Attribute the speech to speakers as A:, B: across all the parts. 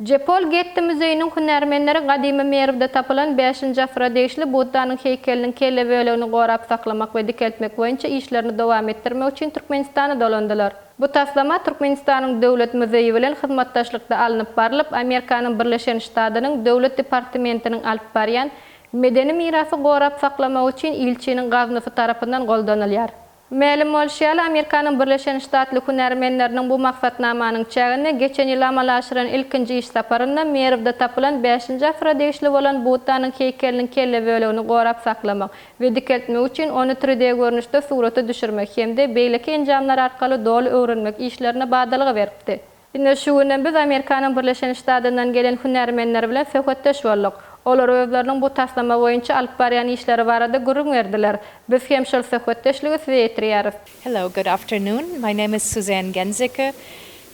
A: Pol Getti muzeýiniň hünärmenleri Gadymy Merwde tapylan 5-nji asyra degişli Buddanyň heýkeliniň kelle bölegini gorap saklamak we dikeltmek boýunça işlerini dowam etdirmek üçin Türkmenistana dolandylar. Bu taslama Türkmenistanyň Döwlet muzeýi bilen hyzmatdaşlykda alınıp barılıp Amerikanyň Birleşen Ştatlarynyň Döwlet Departamentiniň alyp barýan medeni mirasy gorap saklamak üçin ilçiniň gaznyfy tarapyndan goldanylýar. Ma'lum bolýarly, Amerikanyň Birleşen Ştatly hünärmenleriniň bu maksatnamanyň çägine geçen ýyl amalaşyran ilkinji iş saparynda Merwde tapylan 5-nji asyra degişli bolan Buddanyň heýkeliniň kelle bölegini gorap saklamak we dikeltmek üçin onu 3D görnüşde surata düşürmek hemde beýleki enjamlar arkaly doly öwrenmek işlerine badalygy beripdi. Ine şu günden biz Amerikanyň Birleşen Ştatlaryndan gelen hünärmenler bilen söhbetdeş boldyk. Olar özleriniň bu taslama boýunça alyp barýan işleri barada gurrun berdiler. Biz hem şol söhbetdeşligi size ýetirýäris.
B: Hello, good afternoon. My name is Suzanne Genzicke.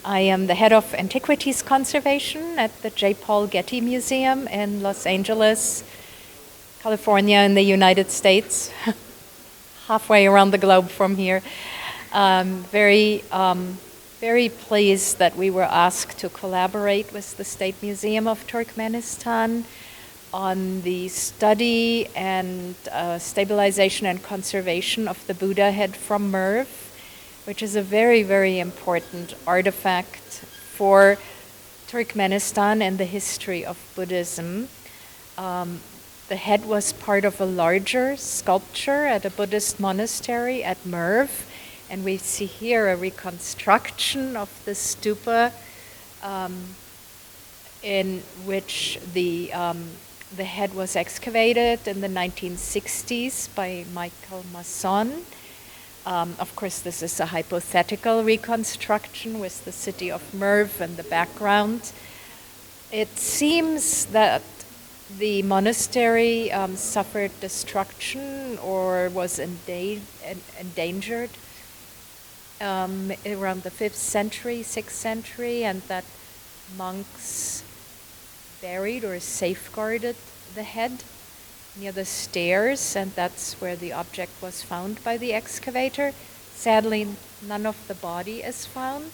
B: I am the head of Antiquities Conservation at the Pol Getti Museum in Los Angeles, California in the United States, halfway around the globe from here. Very pleased that we were asked to collaborate with the State Museum of Turkmenistan on the study and stabilization and conservation of the Buddha head from Merv, which is a very, very important artifact for Turkmenistan and the history of Buddhism. The head was part of a larger sculpture at a Buddhist monastery at Merv, and we see here a reconstruction of the stupa in which the head was excavated in the 1960s by Mihail Massonyň. Of course, this is a hypothetical reconstruction with the city of Merv in the background. It seems that the monastery suffered destruction or was endangered around the 5th century, 6th century, and that monks buried or safeguarded the head near the stairs, and that's where the object was found by the excavator. Sadly, none of the body is found.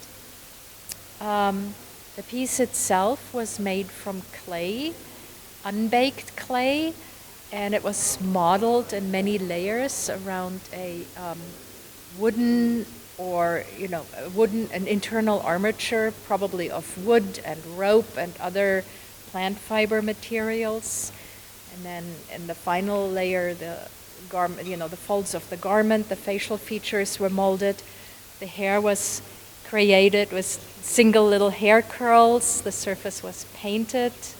B: The piece itself was made from clay, unbaked clay, and it was modeled in many layers around a wooden an internal armature, probably of wood and rope and other plant fiber materials. And then in the final layer, the garment, the folds of the garment, the facial features were molded. The hair was created with single little hair curls. The surface was painted.